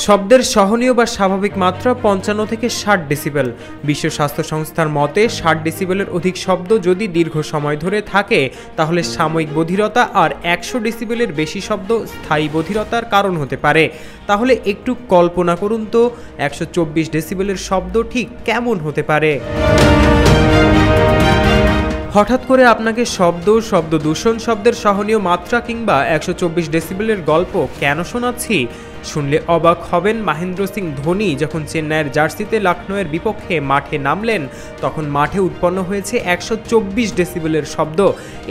শব্দের সহনীয় বা স্বাভাবিক মাত্রা 55 থেকে 60 ডেসিবেল। বিশ্ব স্বাস্থ্য সংস্থার মতে 60 ডেসিবেলের অধিক শব্দ যদি দীর্ঘ সময় ধরে থাকে তাহলে সাময়িক বধিরতা, আর 100 ডেসিবেলের বেশি শব্দ স্থায়ী বধিরতার কারণ হতে পারে। তাহলে একটু কল্পনা করুন তো 124 ডেসিবেলের শব্দ ঠিক কেমন হতে পারে। হঠাৎ করে আপনাকে শব্দ দূষণ, শব্দের সহনীয় মাত্রা কিংবা 124 ডেসিবেলের গল্প কেন শোনাচ্ছি? শুনলে অবাক হবেন। মহেন্দ্র সিং ধোনি যখন চেন্নাইয়ের জার্সিতে লখনউয়ের বিপক্ষে মাঠে নামলেন তখন মাঠে উৎপন্ন হয়েছে 124 ডেসিবেলের শব্দ।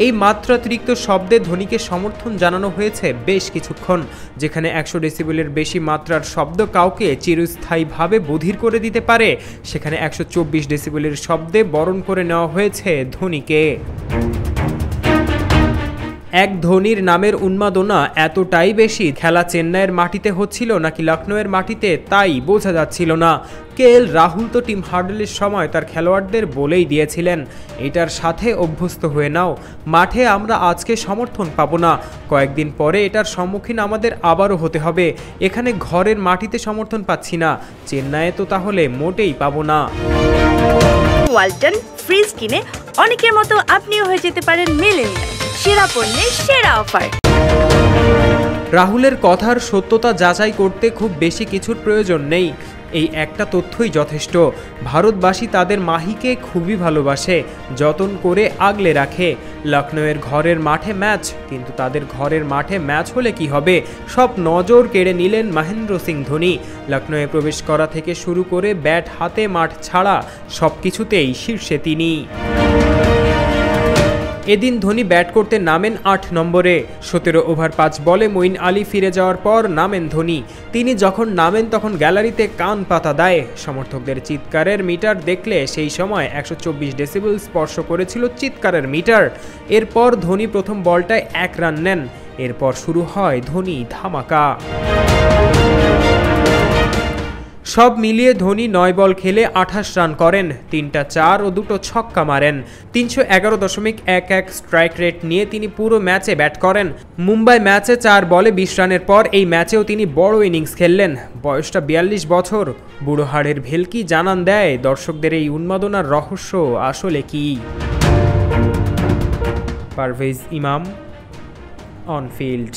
এই মাত্রাতিরিক্ত শব্দে ধোনিকে সমর্থন জানানো হয়েছে বেশ কিছুক্ষণ। যেখানে 100 ডেসিবেলের বেশি মাত্রার শব্দ কাউকে চিরস্থায়ীভাবে বধির করে দিতে পারে, সেখানে 124 ডেসিবেলের শব্দে বরণ করে নেওয়া হয়েছে ধোনিকে। এক ধোনির নামের উন্মাদনা এতটাই বেশি, খেলা চেন্নাইয়ের মাটিতে হচ্ছিল নাকি লখনউয়ের মাটিতে তাই বোঝা যাচ্ছিল না। কেএল রাহুল তো টিম হার্ডেলের সময় তার খেলোয়াড়দের বলেই দিয়েছিলেন, এটার সাথে অভ্যস্ত হয়ে নাও, মাঠে আমরা আজকে সমর্থন পাবো না, কয়েকদিন পরে এটার সম্মুখীন আমাদের আবারও হতে হবে। এখানে ঘরের মাটিতে সমর্থন পাচ্ছি না, চেন্নাইয়ে তো তাহলে মোটেই পাবো না। ওয়ালটন ফ্রিজ কিনে অনেকের মতো আপনিও হয়ে যেতে পারেন মিলেনিয়াল। সেরা পণ্যের সেরা অফার। রাহুলের কথার সত্যতা যাচাই করতে খুব বেশি কিছুর প্রয়োজন নেই, এই একটা তথ্যই যথেষ্ট। ভারতবাসী তাদের মাহিকে খুবই ভালোবাসে, যতন করে আগলে রাখে। লখনউয়ের ঘরের মাঠে ম্যাচ, কিন্তু তাদের ঘরের মাঠে ম্যাচ হলে কি হবে, সব নজর কেড়ে নিলেন মহেন্দ্র সিং ধোনি। লখনউয়ে প্রবেশ করা থেকে শুরু করে ব্যাট হাতে মাঠ ছাড়া সব কিছুতেই শীর্ষে তিনি। এদিন ধোনি ব্যাট করতে নামেন 8 নম্বরে। 17 ওভার 5 বলে মঈন আলী ফিরে যাওয়ার পর নামেন ধোনি। তিনি যখন নামেন তখন গ্যালারিতে কান পাতা দেয়। সমর্থকদের চিৎকারের মিটার দেখলে সেই সময় 124 ডেসিবেল স্পর্শ করেছিল চিৎকারের মিটার। এরপর ধোনি প্রথম বলটায় 1 রান নেন। এরপর শুরু হয় ধোনি ধামাকা। সব মিলিয়ে ধোনি 9 বল খেলে 28 রান করেন, 3টা 4 ও 2টো ছক্কা মারেন। 311.11 স্ট্রাইক রেট নিয়ে তিনি পুরো ম্যাচে ব্যাট করেন। মুম্বাই ম্যাচে 4 বলে 20 রানের পর এই ম্যাচেও তিনি বড় ইনিংস খেললেন। বয়সটা 42 বছর। বুড়ো হাড়ের ভেলকি জানান দেয় দর্শকদের এই উন্মাদনার রহস্য আসলে কি। পারভেজ ইমাম, অন ফিল্ড।